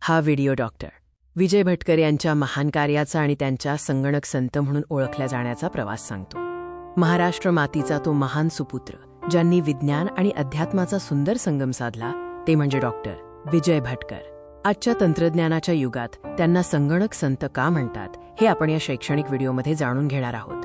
हा video doctor Vijay Bhatkar यांच्या महान कार्याचा आणि त्यांच्या संगणक संत म्हणून ओळखल्या जाण्याचा प्रवास सांगतो. महाराष्ट्र मातीचा तो महान सुपुत्र ज्यांनी विज्ञान आणि अध्यात्माचा सुंदर संगम साधला ते म्हणजे डॉक्टर विजय भटकर. आजच्या तंत्रज्ञानाच्या युगात त्यांना संगणक संत का म्हणतात हे आपण या शैक्षणिक व्हिडिओमध्ये जाणून घेणार आहोत.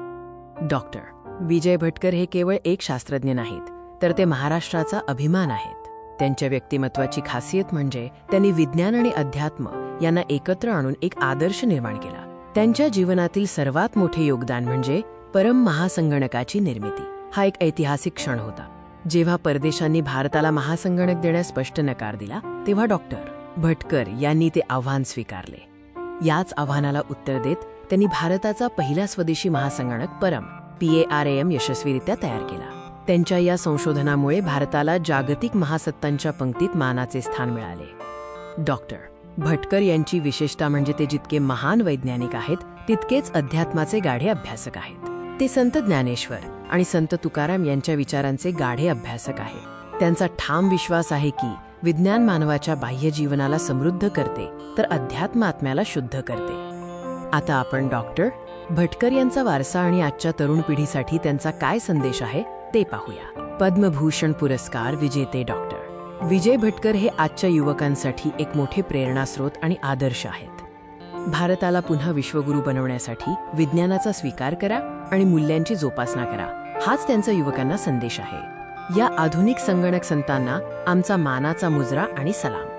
डॉक्टर विजय भटकर हे केवळ एक शास्त्रज्ञ नाहीत, तर ते महाराष्ट्राचा अभिमान आहेत. त्यांच्या व्यक्तिमत्वाची खासियत म्हणजे त्यांनी विज्ञान आणि अध्यात्म यांना एकत्र आणून एक आदर्श निर्माण केला. त्यांच्या जीवनातील सर्वात मोठे योगदान म्हणजे परम महासंगणकाची निर्मिती. हा एक ऐतिहासिक क्षण होता. जेव्हा परदेशांनी भारताला महासंगणक देण्यास स्पष्ट नकार दिला, तेव्हा डॉक्टर भटकर यांनी ते आव्हान स्वीकारले. याच आव्हानाला उत्तर देत त्यांनी भारताचा पहिला स्वदेशी महासंगणक परम PARAM यशस्वीरित्या तयार केला. त्यांच्या या संशोधनामुळे भारताला जागतिक महासत्तांच्या पंक्तीत मानाचे स्थान मिळाले. डॉक्टर भटकर यांची विशेषता म्हणजे ते जितके महान वैज्ञानिक आहेत तितकेच अध्यात्माचे गाढे अभ्यासक आहेत. ते संत ज्ञानेश्वर आणि संत तुकाराम यांच्या विचारांचे गाढे अभ्यासक आहेत. त्यांचा ठाम विश्वास आहे की विज्ञान मानवाच्या बाह्य जीवनाला समृद्ध करते तर अध्यात्म आत्म्याला शुद्ध करते. आता आपण डॉक्टर भटकर यांचा वारसा आणि आजच्या तरुण पिढीसाठी त्यांचा काय संदेश आहे ते पाहूया. पद्मभूषण पुरस्कार विजेते डॉक्टर विजय भटकर हे आजच्या युवकांसाठी एक मोठे प्रेरणास्रोत आणि आदर्श आहेत. भारताला पुन्हा विश्वगुरू बनवण्यासाठी विज्ञानाचा स्वीकार करा आणि मूल्यांची जोपासना करा, हाच त्यांचा युवकांना संदेश आहे. या आधुनिक संगणक संतांना आमचा मानाचा मुजरा आणि सलाम.